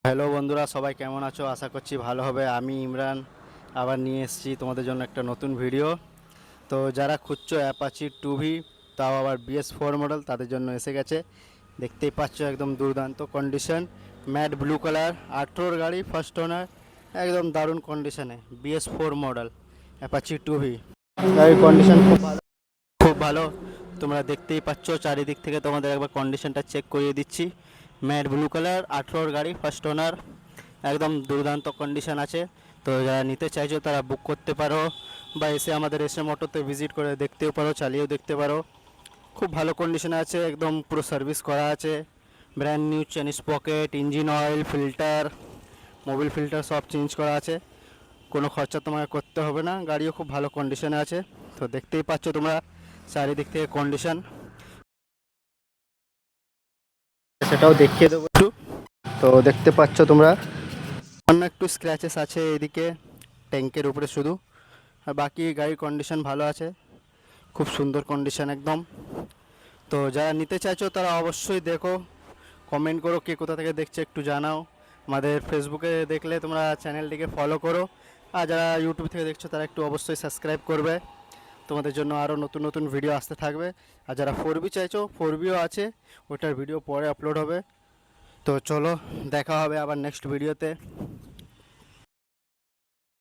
Hello বন্ধুরা, সবাই কেমন আছো? আশা করছি ভালো হবে। আমি ইমরান আবার নিয়ে এসেছি তোমাদের জন্য একটা নতুন ভিডিও। তো যারা খুঁজছো অ্যাপাচি 2V, তাও আবার BS4 মডেল, তাদের জন্য এসে গেছে। দেখতেই পাচ্ছ একদম দুর্দান্ত কন্ডিশন, ম্যাট ব্লু কালার, 18 গাড়ি, ফার্স্ট ওনার, একদম দারুণ কন্ডিশনে BS4 মডেল অ্যাপাচি 2V। গাড়ির কন্ডিশন খুব ভালো, খুব ভালো। তোমরা দেখতেই পাচ্ছ, চারিদিক থেকে তোমাদের একবার কন্ডিশনটা চেক করিয়ে দিচ্ছি। ম্যাট ব্লু কালার, 18 গাড়ি, ফার্স্ট ওনার, একদম দুর্দান্ত কন্ডিশন আছে। তো যারা নিতে চাইছো তারা বুক করতে পারো, বা এসে আমাদের এসে মোটরতে ভিজিট করে দেখতেও পারো, চালিয়েও দেখতে পারো। খুব ভালো কন্ডিশনে আছে, একদম পুরো সার্ভিস করা আছে। Brand new chain sprocket, engine oil, filter, Mobil filter সব চেঞ্জ করা আছে। কোনো খরচা তোমাকে করতে হবে না, গাড়িও খুব ভালো কন্ডিশনে আছে। তো দেখতেই পাচ্ছ তোমরা চারিদিক থেকে কন্ডিশন, সেটাও দেখিয়ে দেবো একটু। তো দেখতে পাচ্ছ তোমরা অন্য একটু স্ক্র্যাচেস আছে এদিকে ট্যাঙ্কের উপরে শুধু, আর বাকি গাড়ির কন্ডিশন ভালো আছে, খুব সুন্দর কন্ডিশন একদম। তো যারা নিতে চাইছো তারা অবশ্যই দেখো, কমেন্ট করো, কে কোথা থেকে দেখছে একটু জানাও। আমাদের ফেসবুকে দেখলে তোমরা চ্যানেলটিকে ফলো করো, আর যারা ইউটিউব থেকে দেখছো তারা একটু অবশ্যই সাবস্ক্রাইব করবে। তোমাদের জন্য আরও নতুন নতুন ভিডিও আসতে থাকবে। আর যারা 4B চাইছো, 4Bও আছে, ওটার ভিডিও পরে আপলোড হবে। তো চলো, দেখা হবে আবার নেক্সট ভিডিওতে।